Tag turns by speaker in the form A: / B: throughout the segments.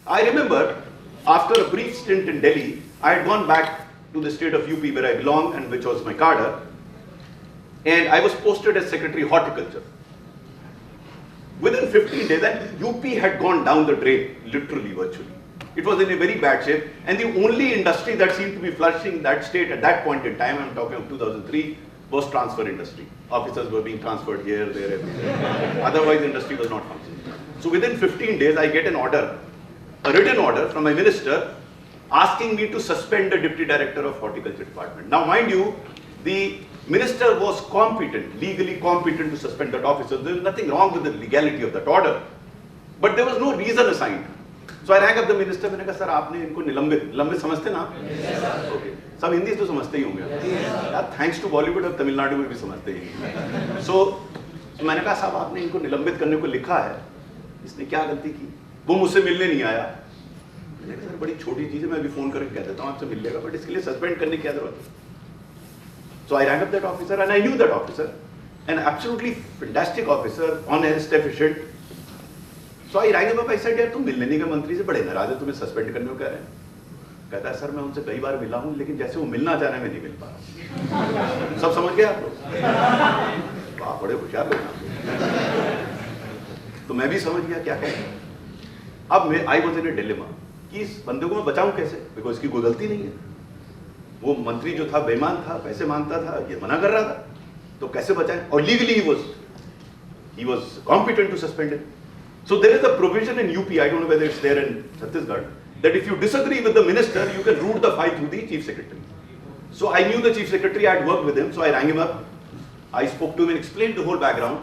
A: I remember after a brief stint in Delhi, I had gone back to the state of UP where I belong and which was my cadre, and I was posted as Secretary Horticulture. Within 15 days, that UP had gone down the drain, literally, virtually. It was in a very bad shape, and the only industry that seemed to be flourishing that state at that point in time, I'm talking of 2003, was transfer industry. Officers were being transferred here, there, everywhere. Otherwise, the industry was not functioning. So within 15 days, I get an order, a written order from my minister, asking me to suspend the Deputy Director of Horticulture Department. Now, mind you, the minister was competent, legally competent to suspend that officer. There was nothing wrong with the legality of that order. But there was no reason assigned. So I rang up the minister, मैंने कहा sir आपने इनको निलंबित समझते ना? Okay. सब हिंदी तो समझते ही होंगे। यार thanks to Bollywood अब तमिलनाडु में भी समझते ही। So मैंने कहा साहब आपने इनको निलंबित करने को लिखा है, इसने क्या गलती की? वो मुझसे मिलने नहीं आया। मैंने कहा सर बड़ी छोटी चीज़ है, मैं अभी फोन करके कह देता हूँ आपसे मिल लेगा, बट इसके लिए सस्पेंड करने की क्या जरूरत है? So I rang up that officer and I knew that officer, an absolutely fantastic officer, honest, efficient. So I rang him up, I said, यार तुम मिलने नहीं गए मंत्री से, बड़े नाराज है, तुम्हें सस्पेंड करने को कह रहे हैं। कहता है सर मैं उनसे कई बार मिला हूँ, लेकिन जैसे वो मिलना चाह रहे हैं मैं नहीं मिल पा रहा। सब समझ गए आप लोग? वाह बड़े होशियार लोग। तो मैं भी समझ गया क्या कहें। अब मैं I was in A dilemma कि इस बंदे को मैं बचाऊं कैसे, बिकॉज इसकी कोई गलती नहीं है। वो मंत्री जो था बेईमान था, पैसे मांगता था, ये मना कर रहा था, तो कैसे बचाएं? और legally he was competent to suspend him. So there is a provision in UP, I don't know whether it's there in Chhattisgarh, that if you disagree with the minister, you can route the file through the chief secretary. So I knew the chief secretary, I had worked with him, so I rang him up. I spoke to him and explained the whole background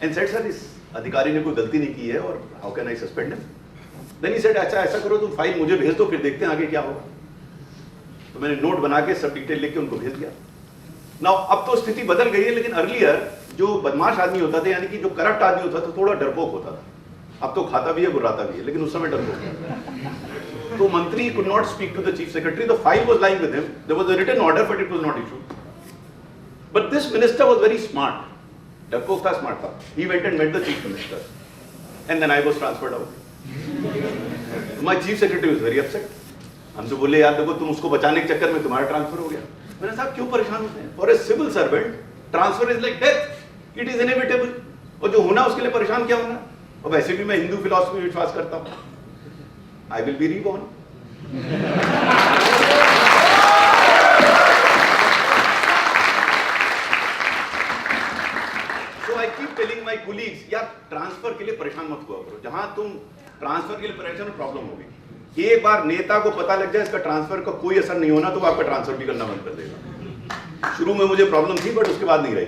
A: and said, sir, इस अधिकारी ने कोई गलती नहीं की है और how can I suspend him? Then he said, अच्छा ऐसा करो तुम फाइल मुझे भेज दो, फिर देखते हैं आगे क्या होगा। तो मैंने नोट बना के सब डिटेल लिख के उनको भेज दिया। नाउ अब तो स्थिति बदल गई है, लेकिन अर्लियर जो बदमाश आदमी होता था, यानी कि जो करप्ट आदमी होता था, थोड़ा डरपोक होता था। अब तो खाता भी है, गुर्राता भी है, लेकिन उस समय डरपोक। तो मंत्री could not speak to the chief secretary. The file was lying with him. There was a written order, but it was not issued. But this minister was very smart. डरपोक था, स्मार्ट था। He went and met the chief minister, and then I was transferred out. My chief secretary was very upset. हमसे बोले यार देखो तुम उसको बचाने के चक्कर में तुम्हारा ट्रांसफर हो गया। मैंने साहब क्यों परेशान होते हैं? For a civil servant transfer is like death, it is inevitable. और जो होना उसके लिए परेशान क्या होना? और वैसे भी मैं हिंदू फिलॉसफी में विश्वास करता हूँ। I will be reborn. So I keep telling my colleagues, यार ट्रांसफर के लिए परेशान मत हुआ करो। जहां तुम ट्रांसफर के लिए परेशान हो, प्रॉब्लम होगी। एक बार नेता को पता लग जाए इसका ट्रांसफर का कोई असर नहीं होना, तो वो आपका ट्रांसफर भी करना बंद कर देगा। शुरू में मुझे प्रॉब्लम थी, बट उसके बाद नहीं रही।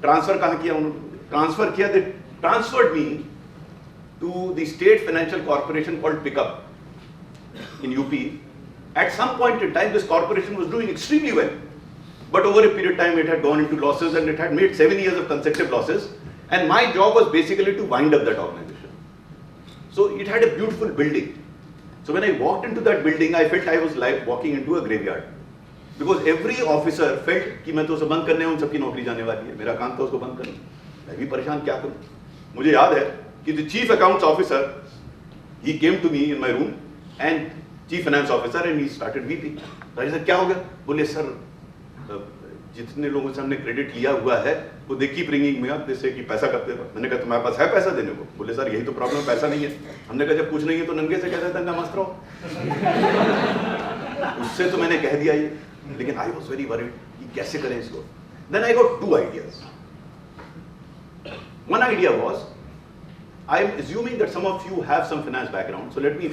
A: ट्रांसफर कहां किया उन्होंने? ट्रांसफर किया, they transferred me to the state financial corporation called PICUP in UP. At some point in time this corporation was doing extremely well, but over a period of time it had gone into losses and it had made 7 years of consecutive losses, and my job was basically to wind up that organization. So it had a beautiful building. So when I walked into that building, I felt I was like walking into a graveyard, because every officer felt कि मैं तो उसे बंद करने, उन सबकी नौकरी जाने वाली है, मेरा काम था उसको बंद करना। मैं भी परेशान, क्या करूं? मुझे याद है कि the chief accounts officer, he came to me in my room, and chief finance officer, and he started weeping. Raja sir क्या हो गया? बोले सर जितने लोगों से हमने क्रेडिट लिया हुआ है वो they keep ringing me up, जैसे कि पैसा करते हो। मैंने कहा तुम्हारे पास है पैसा देने को? बोले सर यही तो प्रॉब्लम, पैसा नहीं है। हमने कहा जब कुछ नहीं है तो नंगे से कहते हैं दंगा मस्त रहो। उससे तो मैंने कह दिया ये, लेकिन आई वाज वेरी वरीड कि कैसे करें इसको। Then I got 2 ideas. One idea was, I am assuming that some of you have some finance background, so let me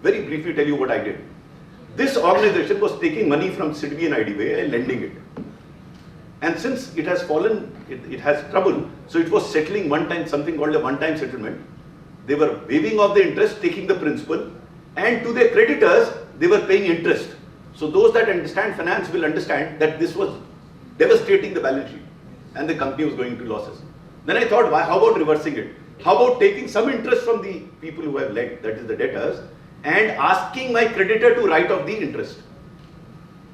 A: very briefly tell you what I did. This organization was taking money from SIDBI and IDBI and lending it. And since it has fallen, it has trouble, so it was settling one time, something called a one-time settlement. They were waiving off the interest, taking the principal, and to their creditors, they were paying interest. So those that understand finance will understand that this was devastating the balance sheet, and the company was going into losses. Then I thought, why, how about reversing it? How about taking some interest from the people who have lent, that is the debtors, and asking my creditor to write off the interest?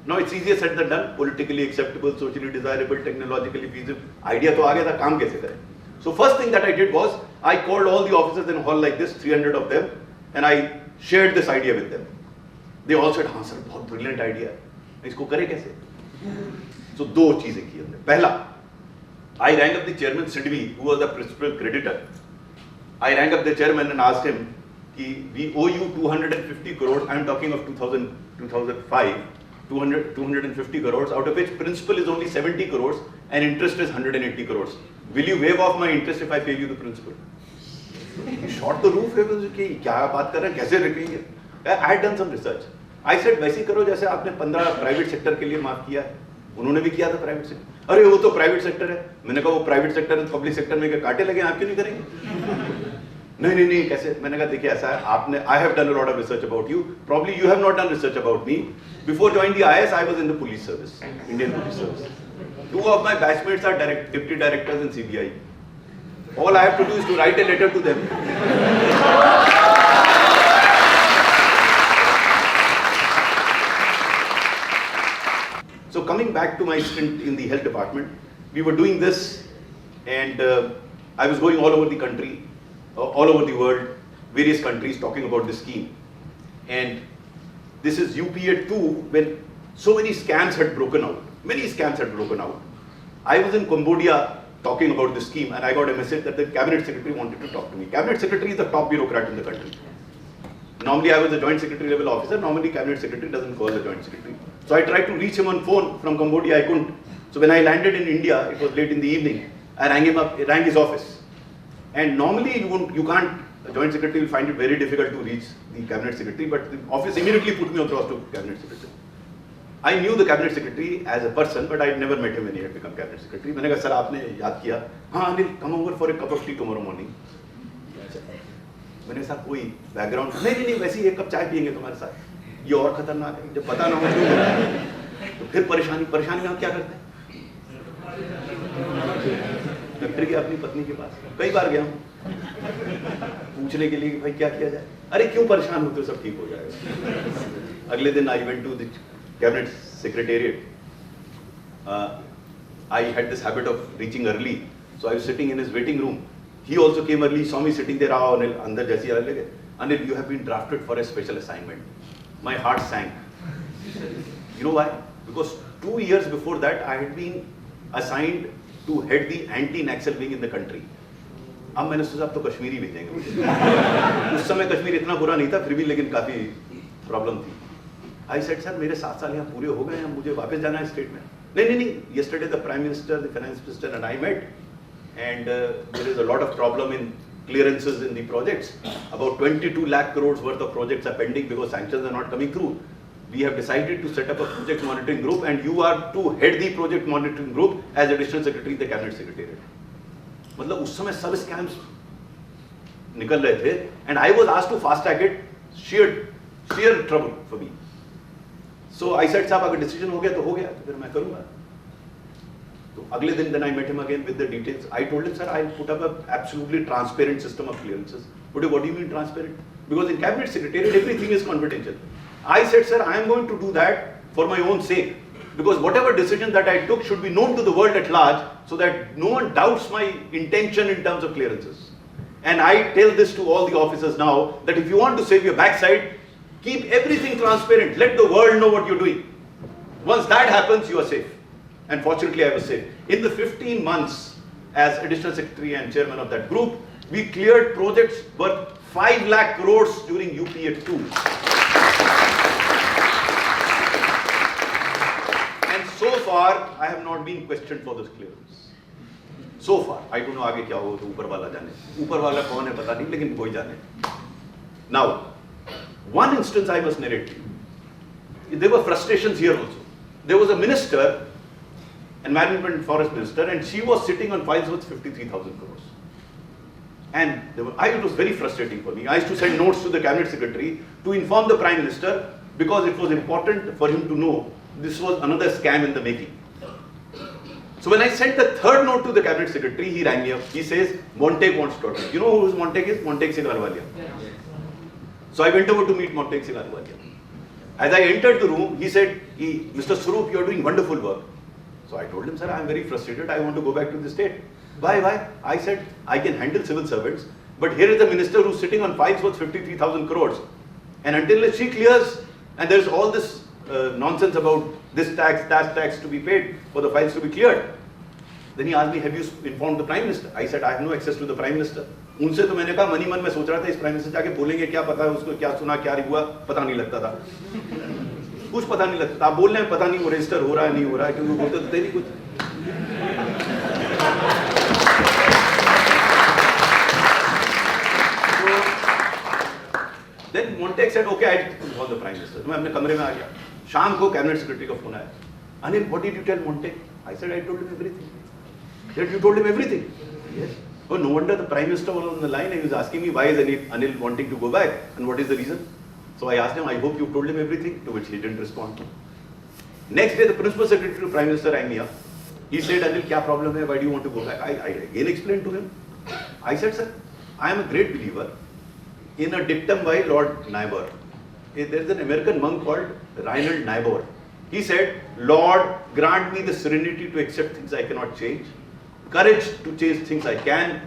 A: Now it's easier said than done. Politically acceptable, socially desirable, technologically feasible. Idea तो आ गया था, काम कैसे करें? So first thing that I did was I called all the officers in a hall like this, 300 of them, and I shared this idea with them. They all said, हाँ sir, बहुत brilliant idea है, इसको करें कैसे? So दो चीजें की हमने. पहला, I rang up the chairman Sidvi, who was the principal creditor. I rang up the chairman and asked him, we owe you 250 crores. I am talking of 2005. 250 crores, out of which principal is only 70 crores and interest is 180 crores. Will you waive off my interest if I pay you the principal? He shot the roof. क्या बात कर रहे हैं, कैसे रखेंगे? I had done some research. I said वैसे करो जैसे आपने 15 प्राइवेट सेक्टर के लिए माफ किया है, उन्होंने भी किया था प्राइवेट सेक्टर. अरे वो तो प्राइवेट सेक्टर है. मैंने कहा वो प्राइवेट सेक्टर पब्लिक सेक्टर में क्या कांटे लगे, आप क्यों नहीं करेंगे? नहीं कैसे? मैंने कहा देखिए ऐसा है, आपने I have done a lot of research about you. Probably you have not done research about me. Before joining the IS, I was in the police service, Indian police service. 2 of my batchmates are deputy directors in CBI. All I have to do is to write a letter to them. So coming back to my stint in the health department, we were doing this, and I was going all over the country, all over the world, various countries talking about this scheme. And this is UPA 2 when so many scams had broken out. Many scams had broken out. I was in Cambodia talking about this scheme, and I got a message that the cabinet secretary wanted to talk to me. Cabinet secretary is the top bureaucrat in the country. Normally I was a joint secretary level officer. Normally cabinet secretary doesn't call the joint secretary. So I tried to reach him on phone from Cambodia. I couldn't. So when I landed in India, it was late in the evening. I rang him up, rang his office. And normally you can't, the joint secretary will find it very difficult to reach the cabinet secretary, but the office immediately put me across to cabinet secretary. I knew the cabinet secretary as a person, but I had never met him when he had become cabinet secretary. मैंने कहा sir आपने याद किया, हाँ Anil, come over for a cup of tea tomorrow morning. मैंने साहब कोई background नहीं वैसे ही एक कप चाय पियेंगे तुम्हारे साथ. ये और खतरनाक है, जब पता ना हो तो फिर परेशानी में हम क्या करते हैं? मैं फिर गया अपनी पत्नी के पास, कई बार गया हूँ पूछने के लिए कि भाई क्या किया जाए. अरे क्यों परेशान होते हो, सब ठीक हो जाएगा. अगले दिन I went to the cabinet secretariat. I had this habit of reaching early, so I was sitting in his waiting room. He also came early, saw me sitting there. Anil, andar jaisi aane lage. Anil, you have been drafted for a special assignment. My heart sank. You know why? Because 2 years before that, I had been assigned to head the anti-Naxal wing in the country. अब मैंने सोचा अब तो कश्मीरी भेजेंगे मुझे. उस समय कश्मीर इतना बुरा नहीं था, फिर भी लेकिन काफी प्रॉब्लम थी. I said, sir, मेरे 7 साल यहाँ पूरे हो गए हैं, मुझे वापस जाना है स्टेट में. नहीं. Yesterday the Prime Minister, the Finance Minister and I met, and there is a lot of problem in clearances in the projects. About 22 lakh crores worth of projects are pending because sanctions are not coming through. We have decided to set up a project monitoring group, and you are to head the project monitoring group as additional secretary in the cabinet secretariat. मतलब उस समय सब scams निकल रहे थे, and I was asked to fast track it. Sheer trouble for me. So I said, साहब अगर decision हो गया तो हो गया, तो फिर मैं करूँगा. तो अगले दिन then I met him again with the details. I told him, sir, I'll put up a absolutely transparent system of clearances. But what do you mean transparent? Because in cabinet secretariat everything is confidential. I said, sir, I am going to do that for my own sake, because whatever decision that I took should be known to the world at large, so that no one doubts my intention in terms of clearances. And I tell this to all the officers now, that if you want to save your backside, keep everything transparent. Let the world know what you're doing. Once that happens, you are safe. And fortunately, I was safe. In the 15 months as additional secretary and chairman of that group, we cleared projects worth 5 lakh crores during UPA 2. And so far, I have not been questioned for this clearance. So far, I don't know आगे क्या होगा, तो ऊपर वाला जाने. ऊपर वाला कौन है पता नहीं, लेकिन कोई जाने. Now, one instance I must narrate to you. There were frustrations here also. There was a minister, environment and forest minister, and she was sitting on files worth 53,000 crores. And it was very frustrating for me. I used to send notes to the cabinet secretary to inform the prime minister, because it was important for him to know this was another scam in the making. So when I sent the third note to the cabinet secretary, he rang me up. He says, Montag wants to talk. You know who Montag is? Montag Singh Ahluwalia. So I went over to meet Montag Singh Ahluwalia. As I entered the room, he said, Mr. Swaroop, you are doing wonderful work. So I told him, sir, I am very frustrated. I want to go back to the state. Why? I said, I can handle civil servants, but here is a minister who's sitting on files worth 53,000 crores. And until she clears, and there's all this nonsense about this tax, that tax to be paid for the files to be cleared. Then he asked me, have you informed the Prime Minister? I said, I have no access to the Prime Minister. उनसे तो मैंने कहा money मन में सोच रहा था इस प्राइम मिनिस्टर जाके बोलेंगे क्या पता है उसको क्या सुना क्या हुआ पता नहीं लगता था कुछ पता नहीं लगता आप बोल रहे हैं पता नहीं वो रजिस्टर हो रहा है नहीं हो रहा है क्योंकि बोलते तो थे नहीं कुछ Then Montek said, okay, I call the Prime Minister. मैं अपने कमरे में आ गया शाम को कैबिनेट सेक्रेटरी का फोन आया Anil, what did you tell Montek? I said, I told him everything. He said, you told him everything? Yes. Oh, no wonder the Prime Minister was on the line and he was asking me why is Anil wanting to go back and what is the reason. So I asked him, I hope you told him everything, to which he didn't respond. Next day, the Principal Secretary to Prime Minister rang me up. He said, Anil, kya problem hai? Why do you want to go back? I again explained to him. I said, sir, I am a great believer in a dictum by Lord Niebuhr. There is an American monk called Reinhold Niebuhr. He said, Lord, grant me the serenity to accept things I cannot change, courage to change things I can,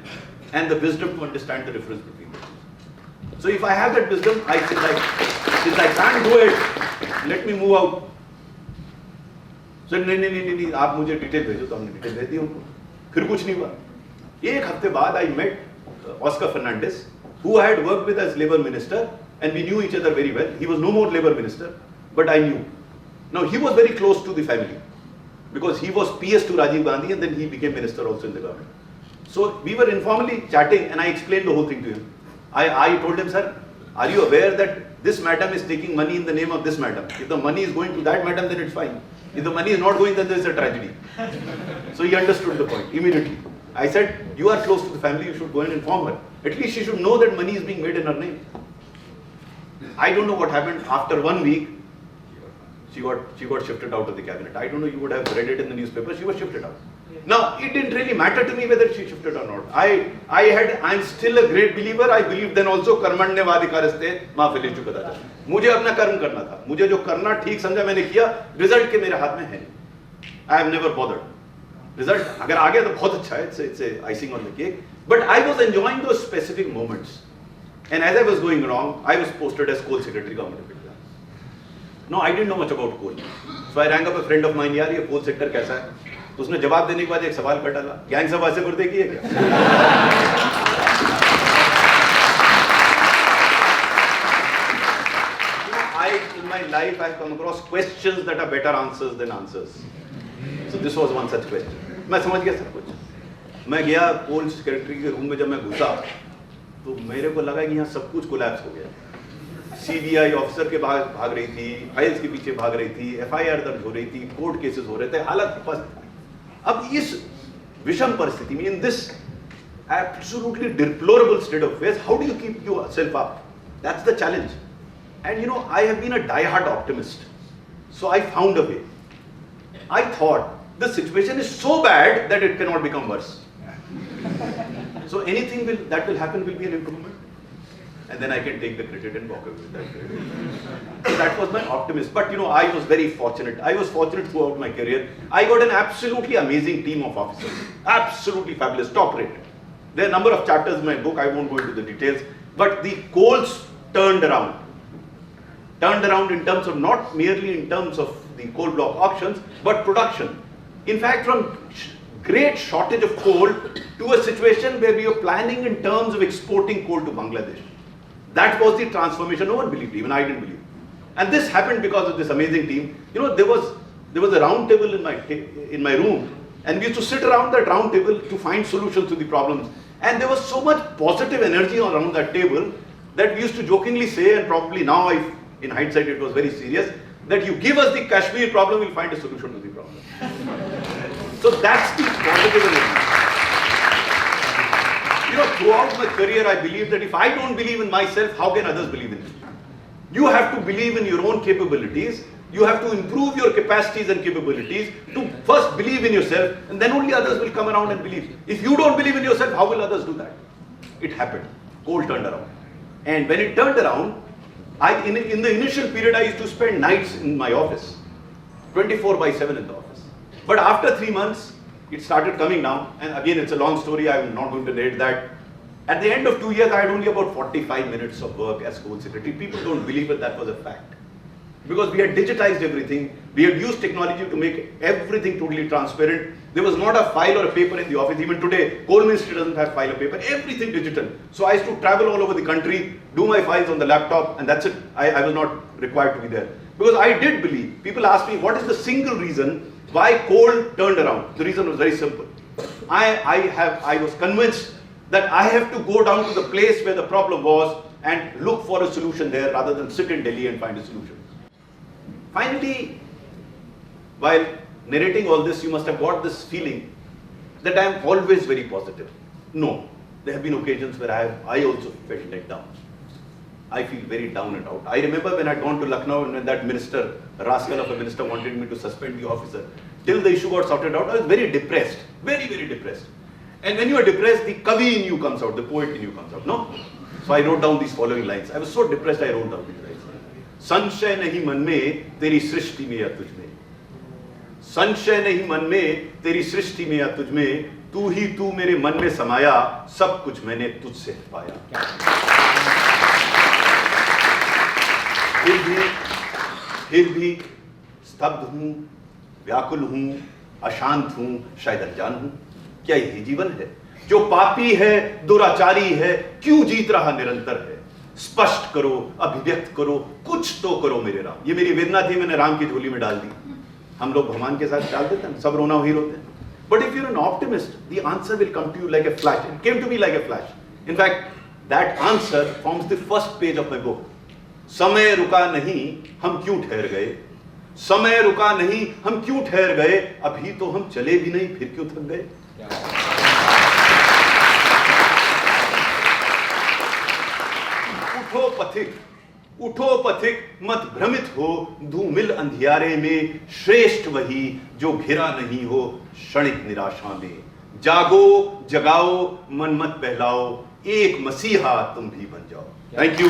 A: and the wisdom to understand the difference between them. So if I have that wisdom, I feel like, since I can't do it, let me move out. So नहीं, आप मुझे detail भेजो तो हमने detail भेज दी उनको फिर कुछ नहीं हुआ एक हफ्ते बाद I met Oscar Fernandez who had worked with us labor minister and we knew each other very well. He was no more labor minister, but I knew. Now he was very close to the family because he was PS to Rajiv Gandhi and then he became minister also in the government. So we were informally chatting and I explained the whole thing to him. I told him, sir, are you aware that this madam is taking money in the name of this madam? If the money is going to that madam, then it's fine. If the money is not going, then there is a tragedy. So he understood the point immediately. I said, you are close to the family, you should go and inform her. At least she should know that money is being made in her name. I don't know what happened. After 1 week, she got shifted out of the cabinet. I don't know, you would have read it in the newspaper, she was shifted out. Now, it didn't really matter to me whether she shifted or not. I'm still a great believer. I believe then also कर्मण्य वाधिकारस्ते मा फलेषु कदाचन. मुझे अपना कर्म करना था. मुझे जो करना ठीक समझा मैंने किया. Result के मेरे हाथ में है. I have never bothered. Result अगर आ गया तो बहुत अच्छा है. It's a icing on the cake. But I was enjoying those specific moments. And as I was going along, I was posted as coal secretary government of India. No, I didn't know much about coal. So I rang up a friend of mine. यार ये coal sector कैसा है? तो उसने जवाब देने के बाद एक सवाल कर डाला गैंग सभा से गुर्दे की है क्या in my life I've come across questions that are better answers than answers. So this was one such question. मैं समझ गया सब कुछ. मैं गया कोल सेक्रेटरी के रूम में जब मैं घुसा तो मेरे को लगा कि यहाँ सब कुछ कोलैप्स हो गया. सीबीआई ऑफिसर के भाग रही थी, फाइल्स के पीछे भाग रही थी, एफआईआर दर्ज हो रही थी, कोर्ट केसेस हो रहे थे, हालत फंस. अब इस विषम परिस्थिति में, in this absolutely deplorable state of affairs, how do you keep yourself up? That's the challenge. And you know, I have been a die-hard optimist, so I found a way. I thought the situation is so bad that it cannot become worse. So anything that will happen will be an improvement, and then I can take the credit and walk away with that credit. So that was my optimism. But you know, I was very fortunate. I was fortunate throughout my career. I got an absolutely amazing team of officers. Absolutely fabulous, top rated. There are a number of chapters in my book. I won't go into the details. But the coals turned around. Turned around in terms of not merely in terms of the coal block auctions, but production. In fact, from great shortage of coal to a situation where we were planning in terms of exporting coal to Bangladesh. That was the transformation. No one believed, even I didn't believe. And this happened because of this amazing team. You know, there was a round table in my room, and we used to sit around that round table to find solutions to the problems. And there was so much positive energy around that table that we used to jokingly say, and probably now in hindsight it was very serious, that you give us the Kashmir problem, we'll find a solution to the problem. So that's the positive energy. You know, throughout my career, I believe that if I don't believe in myself, how can others believe in me? You have to believe in your own capabilities. You have to improve your capacities and capabilities to first believe in yourself, and then only others will come around and believe. If you don't believe in yourself, how will others do that? It happened. Coal turned around. And when it turned around, in the initial period, I used to spend nights in my office, 24/7 in the office. But after 3 months, it started coming down, and again, it's a long story, I'm not going to narrate that. At the end of 2 years, I had only about 45 minutes of work as school secretary. People don't believe it, that was a fact. Because we had digitized everything, we had used technology to make everything totally transparent. There was not a file or a paper in the office. Even today, Coal Ministry doesn't have file or paper, everything digital. So I used to travel all over the country, do my files on the laptop, and that's it. I was not required to be there. Because I did believe, people asked me, what is the single reason why coal turned around? The reason was very simple. I was convinced that I have to go down to the place where the problem was and look for a solution there rather than sit in Delhi and find a solution. Finally, while narrating all this, you must have got this feeling that I am always very positive. No, there have been occasions where I also felt let down. I feel very down and out. I remember when I had gone to Lucknow and when that minister, a rascal of a minister, wanted me to suspend the officer. Till the issue got sorted out, I was very depressed, very, very depressed. And when you are depressed, the Kavi in you comes out, the poet in you comes out, no? So I wrote down these following lines. I was so depressed, I wrote down these lines. संशय नहीं मन में तेरी सृष्टि में या तुझ में, संशय नहीं मन में तेरी सृष्टि में या तुझ में, तू ही तू मेरे मन में समाया, सब कुछ मैंने तुझसे पाया। फिर भी स्तब्ध हूं, व्याकुल हूं, अशांत हूं, शायद अनजान हूं। क्या यही जीवन है? जो पापी है, दुराचारी है, क्यों जीत रहा निरंतर है? स्पष्ट करो, अभिव्यक्त करो, कुछ तो करो मेरे राम। ये मेरी वेदना थी, मैंने राम की झोली में डाल दी। हम लोग भगवान के साथ डाल देते हैं, सब रोना ही रोते हैं। But if you're an optimist, the answer will come to you like a flash. It came to me like a flash. In fact, that answer forms the first page of my book. समय रुका नहीं, हम क्यों ठहर गए? समय रुका नहीं, हम क्यों ठहर गए? अभी तो हम चले भी नहीं, फिर क्यों थक गए? उठो पथिक, मत भ्रमित हो, धूमिल अंधियारे में, श्रेष्ठ वही जो घिरा नहीं हो क्षणिक निराशा में। जागो, जगाओ, मन मत बहलाओ, एक मसीहा तुम भी बन जाओ। Thank you.